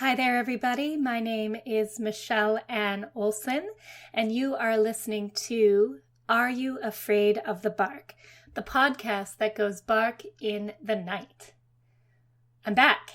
Hi there, everybody. My name is Michelle Ann Olson, and you are listening to Are You Afraid of the Bark? The podcast that goes bark in the night. I'm back.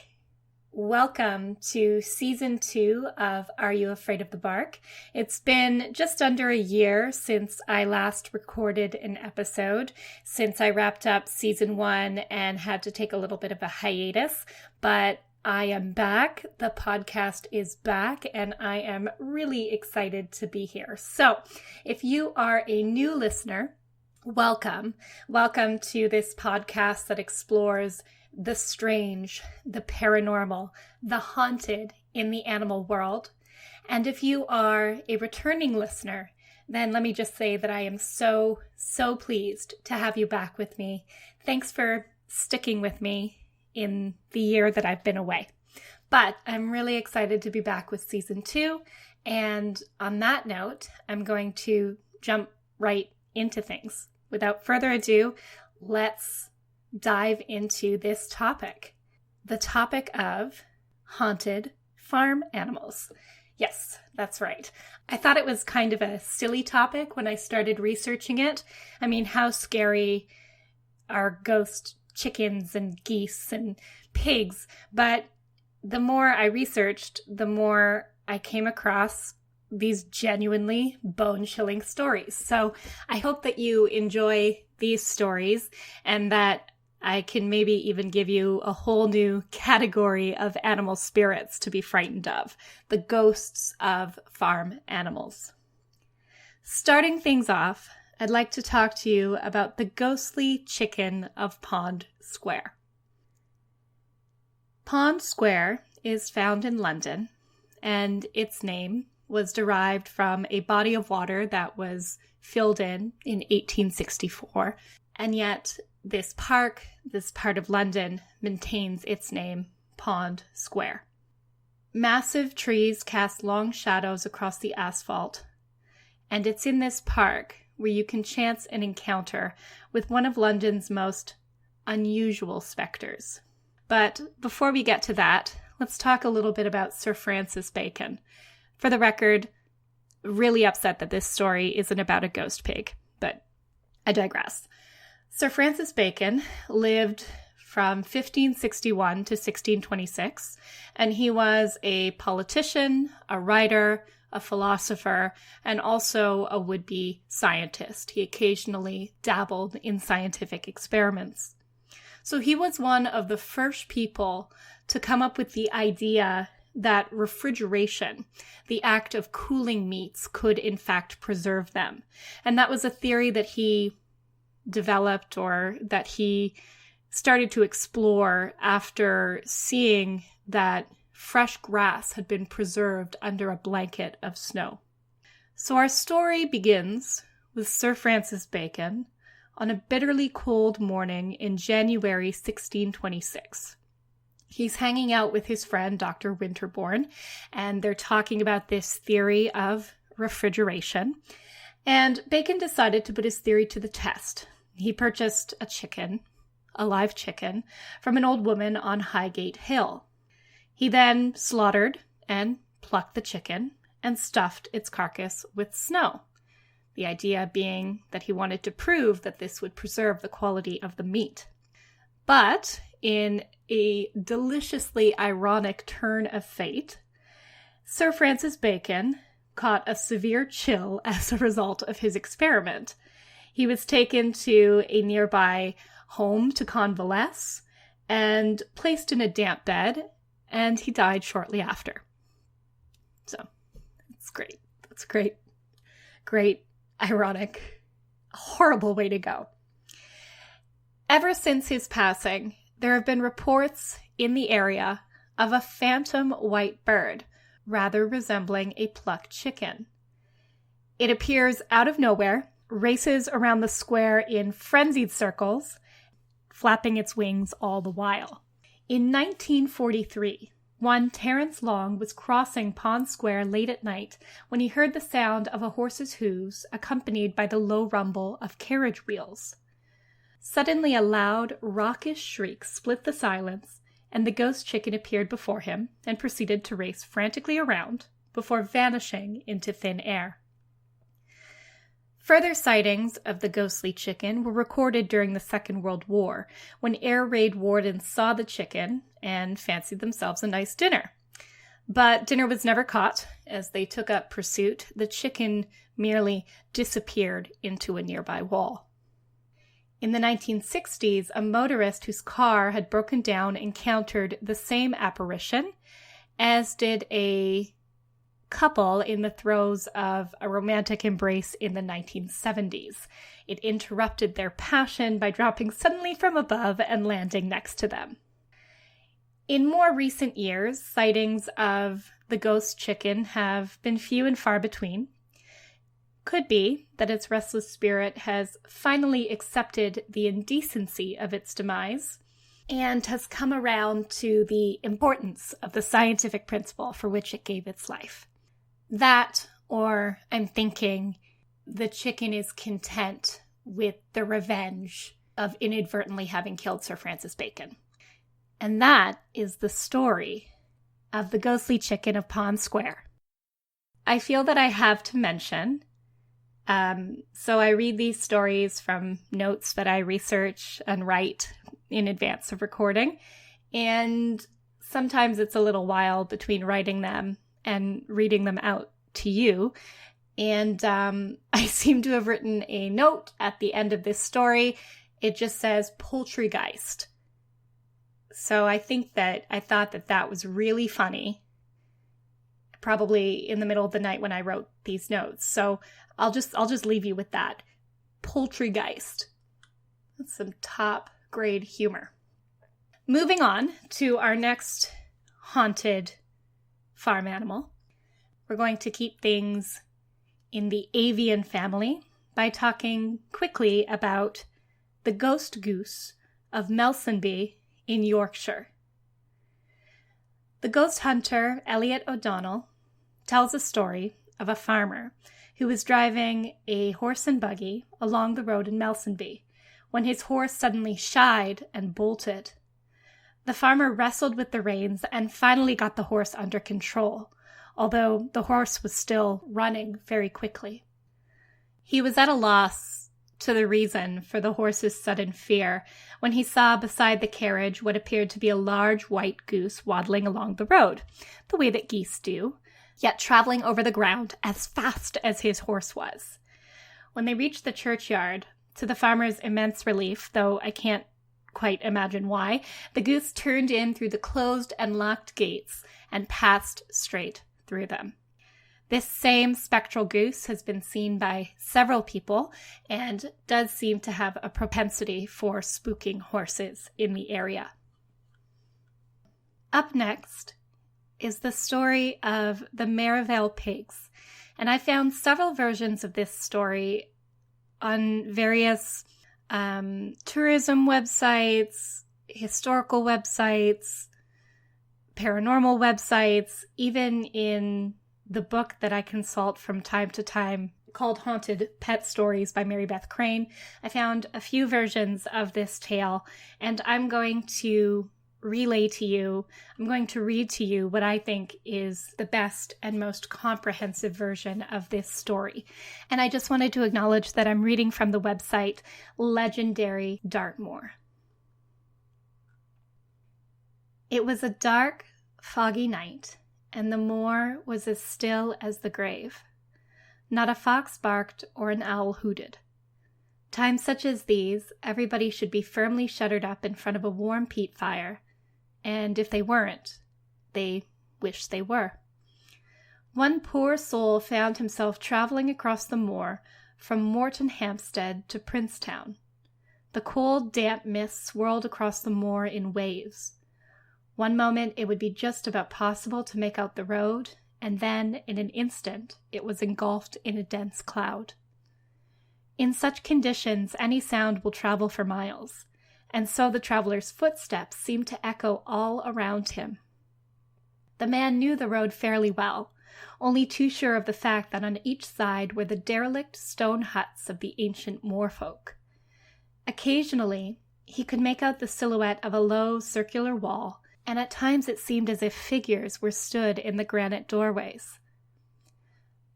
Welcome to Season 2 of Are You Afraid of the Bark? It's been just under a year since I last recorded an episode, since I wrapped up Season 1 and had to take a little bit of a hiatus, but I am back. The podcast is back, and I am really excited to be here. So, if you are a new listener, welcome. Welcome to this podcast that explores the strange, the paranormal, the haunted in the animal world. And if you are a returning listener, then let me just say that I am so pleased to have you back with me. Thanks for sticking with me in the year that I've been away. But I'm really excited to be back with Season 2. And on that note, I'm going to jump right into things. Without further ado, let's dive into this topic. The topic of haunted farm animals. Yes, that's right. I thought it was kind of a silly topic when I started researching it. I mean, how scary are ghost chickens and geese and pigs? But the more I researched, the more I came across these genuinely bone-chilling stories. So I hope that you enjoy these stories and that I can maybe even give you a whole new category of animal spirits to be frightened of, the ghosts of farm animals. Starting things off, I'd like to talk to you about the ghostly chicken of Pond Square. Pond Square is found in London, and its name was derived from a body of water that was filled in 1864, and yet this part of London, maintains its name, Pond Square. Massive trees cast long shadows across the asphalt, and it's in this park where you can chance an encounter with one of London's most unusual specters. But before we get to that, let's talk a little bit about Sir Francis Bacon. For the record, really upset that this story isn't about a ghost pig, but I digress. Sir Francis Bacon lived from 1561 to 1626, and he was a politician, a writer, a philosopher, and also a would-be scientist. He occasionally dabbled in scientific experiments. So he was one of the first people to come up with the idea that refrigeration, the act of cooling meats, could in fact preserve them. And that was a theory that he developed, or that he started to explore after seeing that fresh grass had been preserved under a blanket of snow. So our story begins with Sir Francis Bacon on a bitterly cold morning in January 1626. He's hanging out with his friend, Dr. Winterbourne, and they're talking about this theory of refrigeration. And Bacon decided to put his theory to the test. He purchased a live chicken, from an old woman on Highgate Hill. He then slaughtered and plucked the chicken and stuffed its carcass with snow. The idea being that he wanted to prove that this would preserve the quality of the meat. But in a deliciously ironic turn of fate, Sir Francis Bacon caught a severe chill as a result of his experiment. He was taken to a nearby home to convalesce and placed in a damp bed, and he died shortly after. So, it's great. That's great. Great, ironic, horrible way to go. Ever since his passing, there have been reports in the area of a phantom white bird, rather resembling a plucked chicken. It appears out of nowhere, races around the square in frenzied circles, flapping its wings all the while. In 1943, one Terence Long was crossing Pond Square late at night when he heard the sound of a horse's hooves accompanied by the low rumble of carriage wheels. Suddenly a loud, raucous shriek split the silence, and the ghost chicken appeared before him and proceeded to race frantically around before vanishing into thin air. Further sightings of the ghostly chicken were recorded during the Second World War, when air raid wardens saw the chicken and fancied themselves a nice dinner. But dinner was never caught. As they took up pursuit, the chicken merely disappeared into a nearby wall. In the 1960s, a motorist whose car had broken down encountered the same apparition, as did a couple in the throes of a romantic embrace in the 1970s. It interrupted their passion by dropping suddenly from above and landing next to them. In more recent years, sightings of the ghost chicken have been few and far between. Could be that its restless spirit has finally accepted the indecency of its demise and has come around to the importance of the scientific principle for which it gave its life. That, or I'm thinking, the chicken is content with the revenge of inadvertently having killed Sir Francis Bacon. And that is the story of the ghostly chicken of Pond Square. I feel that I have to mention, so I read these stories from notes that I research and write in advance of recording, and sometimes it's a little while between writing them and reading them out to you. And I seem to have written a note at the end of this story. It just says Poultrygeist. So I thought that was really funny, probably in the middle of the night when I wrote these notes. So I'll just leave you with that. Poultrygeist. That's some top grade humor. Moving on to our next haunted farm animal. We're going to keep things in the avian family by talking quickly about the ghost goose of Melsonby in Yorkshire. The ghost hunter Elliot O'Donnell tells a story of a farmer who was driving a horse and buggy along the road in Melsonby when his horse suddenly shied and bolted. The farmer wrestled with the reins and finally got the horse under control, although the horse was still running very quickly. He was at a loss to the reason for the horse's sudden fear when he saw beside the carriage what appeared to be a large white goose waddling along the road, the way that geese do, yet traveling over the ground as fast as his horse was. When they reached the churchyard, to the farmer's immense relief, though I can't quite imagine why, the goose turned in through the closed and locked gates and passed straight through them. This same spectral goose has been seen by several people and does seem to have a propensity for spooking horses in the area. Up next is the story of the Merivale pigs, and I found several versions of this story on various tourism websites, historical websites, paranormal websites, even in the book that I consult from time to time called Haunted Pet Stories by Mary Beth Crane. I found a few versions of this tale, and I'm going to read to you what I think is the best and most comprehensive version of this story. And I just wanted to acknowledge that I'm reading from the website Legendary Dartmoor. It was a dark, foggy night, and the moor was as still as the grave. Not a fox barked or an owl hooted. Times such as these, everybody should be firmly shuttered up in front of a warm peat fire, and if they weren't, they wished they were. One poor soul found himself traveling across the moor from Morton Hampstead to Princetown. The cold, damp mist swirled across the moor in waves. One moment it would be just about possible to make out the road, and then, in an instant, it was engulfed in a dense cloud. In such conditions, any sound will travel for miles, and so the traveler's footsteps seemed to echo all around him. The man knew the road fairly well, only too sure of the fact that on each side were the derelict stone huts of the ancient moorfolk. Occasionally, he could make out the silhouette of a low, circular wall, and at times it seemed as if figures were stood in the granite doorways.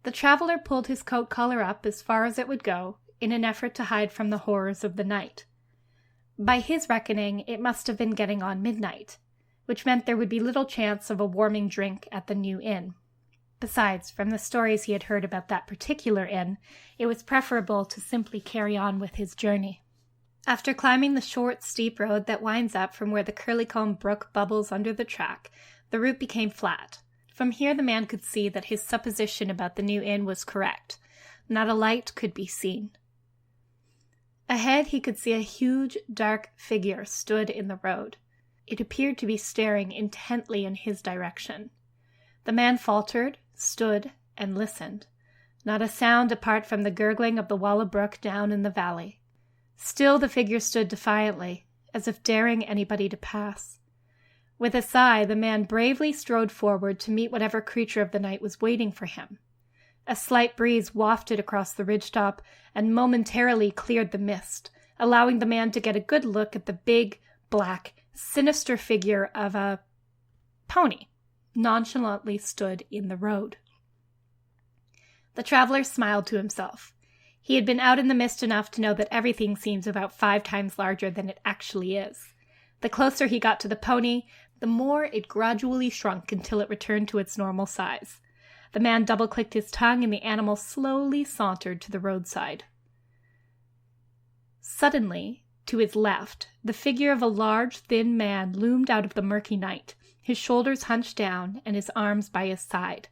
The traveler pulled his coat collar up as far as it would go in an effort to hide from the horrors of the night. By his reckoning, it must have been getting on midnight, which meant there would be little chance of a warming drink at the new inn. Besides, from the stories he had heard about that particular inn, it was preferable to simply carry on with his journey. After climbing the short, steep road that winds up from where the Curlycomb Brook bubbles under the track, the route became flat. From here the man could see that his supposition about the new inn was correct. Not a light could be seen. Ahead he could see a huge, dark figure stood in the road. It appeared to be staring intently in his direction. The man faltered, stood, and listened. Not a sound apart from the gurgling of the Walla Brook down in the valley. Still the figure stood defiantly, as if daring anybody to pass. With a sigh, the man bravely strode forward to meet whatever creature of the night was waiting for him. A slight breeze wafted across the ridgetop and momentarily cleared the mist, allowing the man to get a good look at the big, black, sinister figure of a pony nonchalantly stood in the road. The traveler smiled to himself. He had been out in the mist enough to know that everything seems about 5 times larger than it actually is. The closer he got to the pony, the more it gradually shrunk until it returned to its normal size. The man double-clicked his tongue and the animal slowly sauntered to the roadside. Suddenly, to his left, the figure of a large, thin man loomed out of the murky night, his shoulders hunched down and his arms by his side.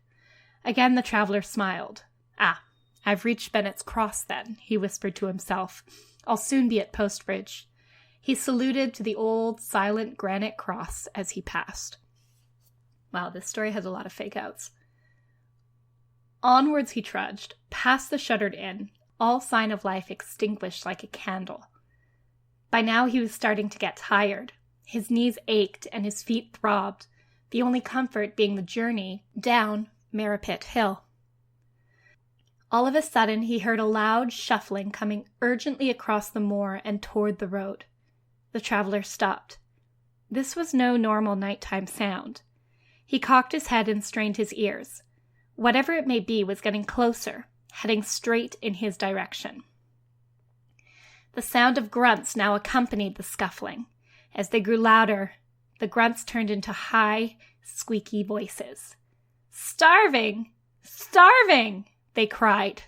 Again the traveler smiled. "Ah, I've reached Bennett's Cross then," he whispered to himself. "I'll soon be at Postbridge." He saluted to the old, silent granite cross as he passed. Wow, this story has a lot of fake-outs. Onwards he trudged, past the shuttered inn, all sign of life extinguished like a candle. By now he was starting to get tired. His knees ached and his feet throbbed, the only comfort being the journey down Merripit Hill. All of a sudden he heard a loud shuffling coming urgently across the moor and toward the road. The traveler stopped. This was no normal nighttime sound. He cocked his head and strained his ears. Whatever it may be was getting closer, heading straight in his direction. The sound of grunts now accompanied the scuffling. As they grew louder, the grunts turned into high, squeaky voices. "Starving! Starving!" they cried.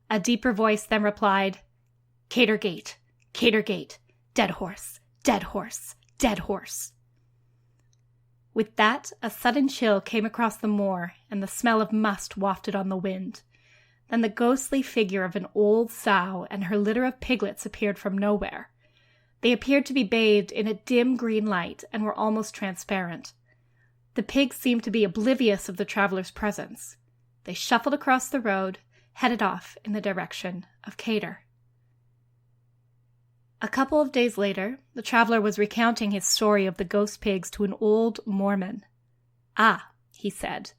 A deeper voice then replied, "Catergate! Catergate! Dead horse! Dead horse! Dead horse!" With that, a sudden chill came across the moor, and the smell of must wafted on the wind. Then the ghostly figure of an old sow and her litter of piglets appeared from nowhere. They appeared to be bathed in a dim green light and were almost transparent. The pigs seemed to be oblivious of the traveler's presence. They shuffled across the road, headed off in the direction of Cater. A couple of days later, the traveler was recounting his story of the ghost pigs to an old Mormon. "Ah," he said,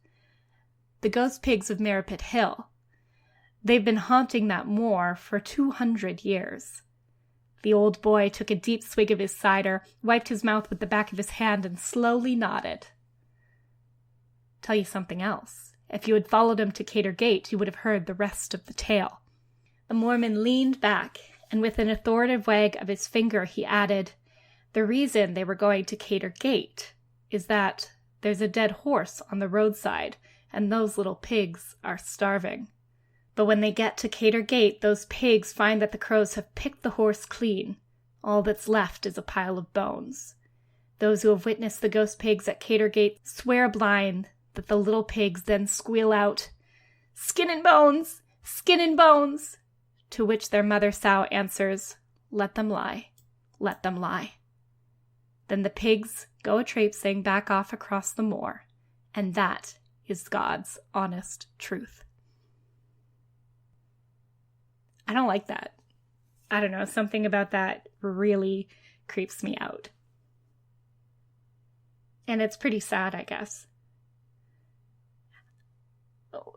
"the ghost pigs of Merripit Hill. They've been haunting that moor for 200 years. The old boy took a deep swig of his cider, wiped his mouth with the back of his hand, and slowly nodded. "Tell you something else. If you had followed him to Cater Gate, you would have heard the rest of the tale." The Mormon leaned back, and with an authoritative wag of his finger, he added, "The reason they were going to Cater Gate is that there's a dead horse on the roadside, and those little pigs are starving. But when they get to Cater Gate, those pigs find that the crows have picked the horse clean. All that's left is a pile of bones. Those who have witnessed the ghost pigs at Cater Gate swear blind that the little pigs then squeal out, 'Skin and bones! Skin and bones!' To which their mother sow answers, 'Let them lie. Let them lie.' Then the pigs go a-traipsing back off across the moor, and that is God's honest truth." I don't like that. I don't know, something about that really creeps me out. And it's pretty sad, I guess.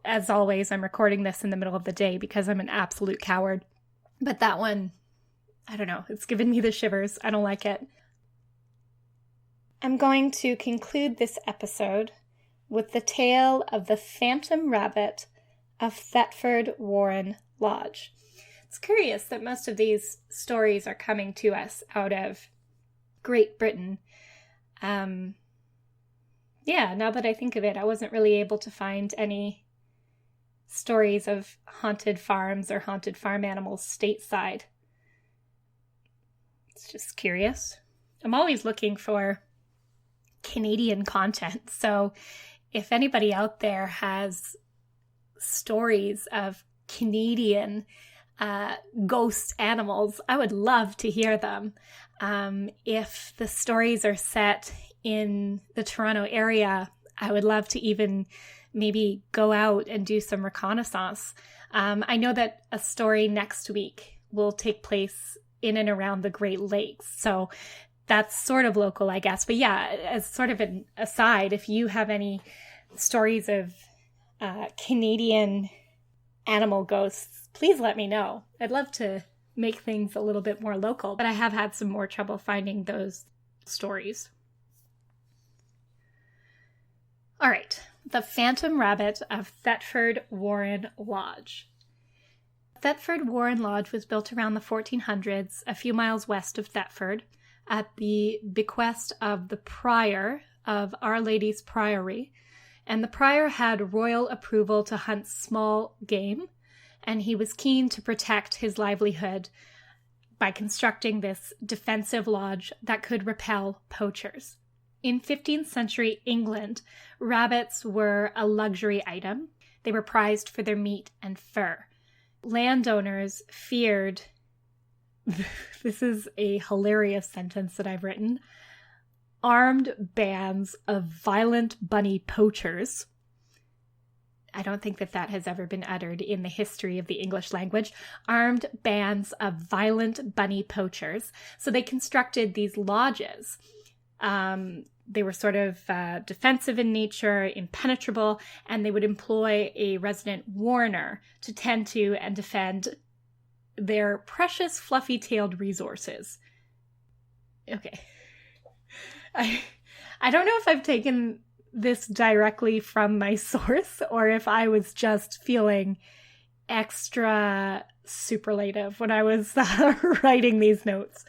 As always, I'm recording this in the middle of the day because I'm an absolute coward. But that one, I don't know, it's given me the shivers. I don't like it. I'm going to conclude this episode with the tale of the phantom rabbit of Thetford Warren Lodge. It's curious that most of these stories are coming to us out of Great Britain. Now that I think of it, I wasn't really able to find any stories of haunted farms or haunted farm animals stateside. It's just curious. I'm always looking for Canadian content, so if anybody out there has stories of Canadian ghost animals, I would love to hear them. If the stories are set in the Toronto area, I would love to even maybe go out and do some reconnaissance. I know that a story next week will take place in and around the Great Lakes, so that's sort of local, I guess. But yeah, as sort of an aside, if you have any stories of Canadian animal ghosts, please let me know. I'd love to make things a little bit more local, but I have had some more trouble finding those stories. All right, the Phantom Rabbit of Thetford Warren Lodge. Thetford Warren Lodge was built around the 1400s, a few miles west of Thetford, at the bequest of the prior of Our Lady's Priory, and the prior had royal approval to hunt small game, and he was keen to protect his livelihood by constructing this defensive lodge that could repel poachers. In 15th century England, rabbits were a luxury item. They were prized for their meat and fur. Landowners feared, this is a hilarious sentence that I've written, armed bands of violent bunny poachers. I don't think that has ever been uttered in the history of the English language. Armed bands of violent bunny poachers. So they constructed these lodges. They were sort of defensive in nature, impenetrable, and they would employ a resident warner to tend to and defend their precious fluffy-tailed resources. Okay. I don't know if I've taken this directly from my source or if I was just feeling extra superlative when I was writing these notes.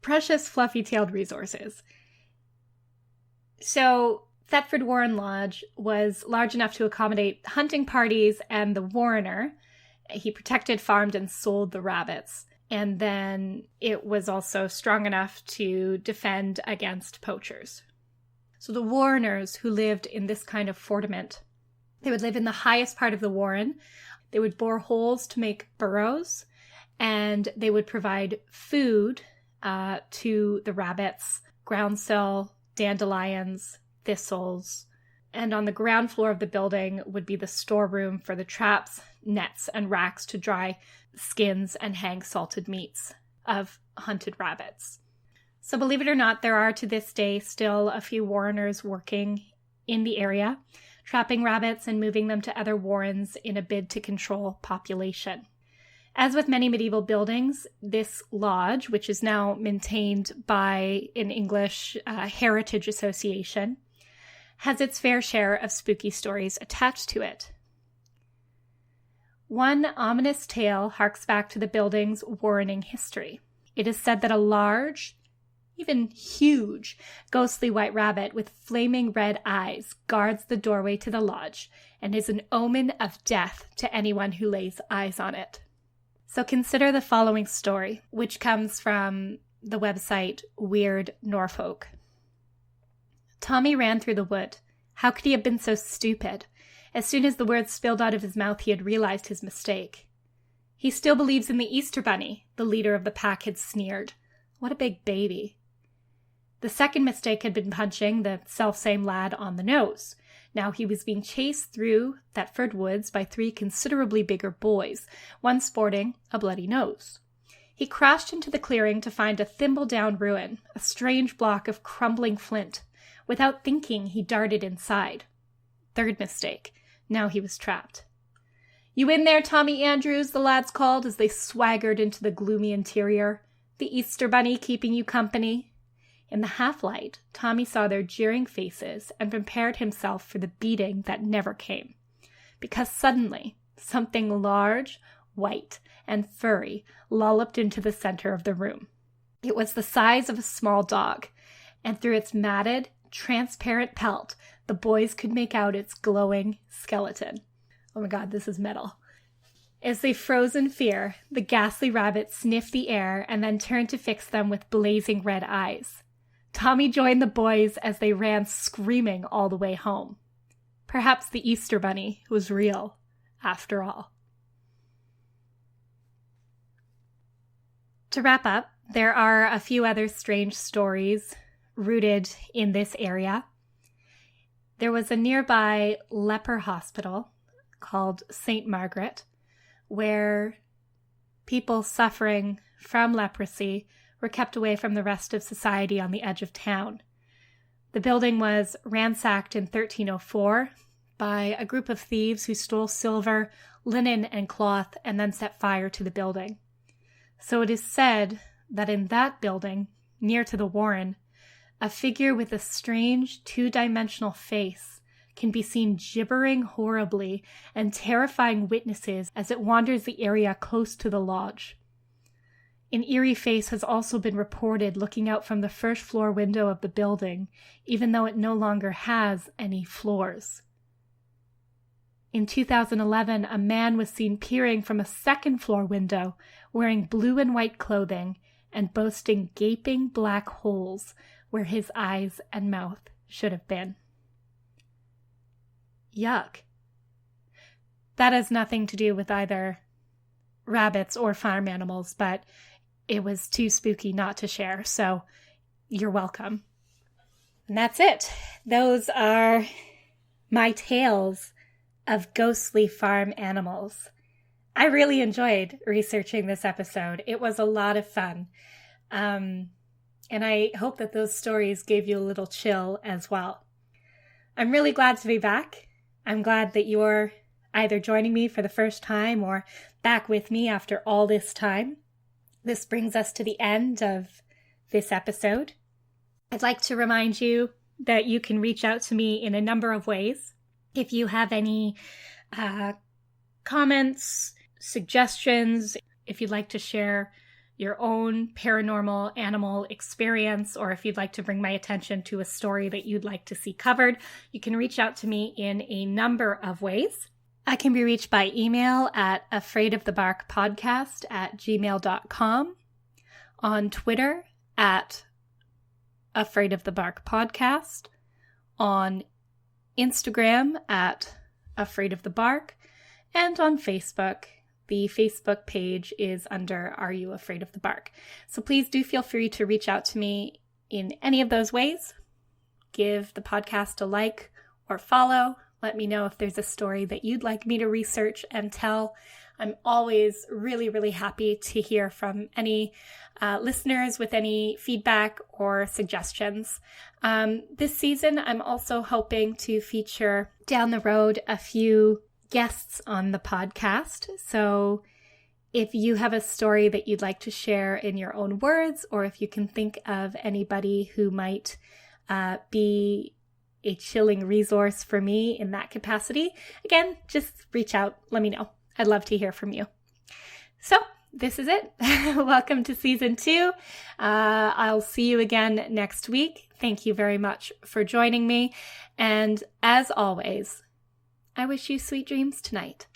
Precious fluffy-tailed resources. So Thetford Warren Lodge was large enough to accommodate hunting parties and the warrener. He protected, farmed, and sold the rabbits. And then it was also strong enough to defend against poachers. So the warreners who lived in this kind of fortament, they would live in the highest part of the warren. They would bore holes to make burrows, and they would provide food to the rabbits, groundsel, dandelions, thistles. And on the ground floor of the building would be the storeroom for the traps, nets, and racks to dry skins and hang salted meats of hunted rabbits. So believe it or not, there are to this day still a few warreners working in the area, trapping rabbits and moving them to other warrens in a bid to control population. As with many medieval buildings, this lodge, which is now maintained by an English Heritage Association, has its fair share of spooky stories attached to it. One ominous tale harks back to the building's warrening history. It is said that a large, even huge, ghostly white rabbit with flaming red eyes guards the doorway to the lodge and is an omen of death to anyone who lays eyes on it. So consider the following story, which comes from the website Weird Norfolk. Tommy ran through the wood. How could he have been so stupid? As soon as the words spilled out of his mouth, he had realized his mistake. He still believes in the Easter Bunny, the leader of the pack had sneered. What a big baby. The second mistake had been punching the selfsame lad on the nose. Now he was being chased through Thetford woods by 3 considerably bigger boys, one sporting a bloody nose. He crashed into the clearing to find a thimble-down ruin, a strange block of crumbling flint. Without thinking, he darted inside. Third mistake. Now he was trapped. "You in there, Tommy Andrews?" the lads called as they swaggered into the gloomy interior. "The Easter Bunny keeping you company?" In the half-light, Tommy saw their jeering faces and prepared himself for the beating that never came. Because suddenly, something large, white, and furry lolloped into the center of the room. It was the size of a small dog, and through its matted, transparent pelt, the boys could make out its glowing skeleton. Oh my God, this is metal. As they froze in fear, the ghastly rabbit sniffed the air and then turned to fix them with blazing red eyes. Tommy joined the boys as they ran screaming all the way home. Perhaps the Easter Bunny was real, after all. To wrap up, there are a few other strange stories rooted in this area. There was a nearby leper hospital called St. Margaret, where people suffering from leprosy were kept away from the rest of society on the edge of town. The building was ransacked in 1304 by a group of thieves who stole silver, linen, and cloth and then set fire to the building. So it is said that in that building, near to the warren, a figure with a strange two-dimensional face can be seen gibbering horribly and terrifying witnesses as it wanders the area close to the lodge. An eerie face has also been reported looking out from the first floor window of the building, even though it no longer has any floors. In 2011, a man was seen peering from a second floor window, wearing blue and white clothing and boasting gaping black holes where his eyes and mouth should have been. Yuck. That has nothing to do with either rabbits or farm animals, but it was too spooky not to share, so you're welcome. And that's it. Those are my tales of ghostly farm animals. I really enjoyed researching this episode. It was a lot of fun. And I hope that those stories gave you a little chill as well. I'm really glad to be back. I'm glad that you're either joining me for the first time or back with me after all this time. This brings us to the end of this episode. I'd like to remind you that you can reach out to me in a number of ways. If you have any comments, suggestions, if you'd like to share your own paranormal animal experience, or if you'd like to bring my attention to a story that you'd like to see covered, you can reach out to me in a number of ways. I can be reached by email at afraidofthebarkpodcast@gmail.com, on Twitter at afraidofthebarkpodcast, on Instagram at afraidofthebark, and on Facebook. The Facebook page is under Are You Afraid of the Bark? So please do feel free to reach out to me in any of those ways. Give the podcast a like or follow. Let me know if there's a story that you'd like me to research and tell. I'm always really, really happy to hear from any listeners with any feedback or suggestions. This season, I'm also hoping to feature down the road a few guests on the podcast. So if you have a story that you'd like to share in your own words, or if you can think of anybody who might be a chilling resource for me in that capacity, again, just reach out, let me know. I'd love to hear from you. So this is it. Welcome to season 2. I'll see you again next week. Thank you very much for joining me. And as always, I wish you sweet dreams tonight.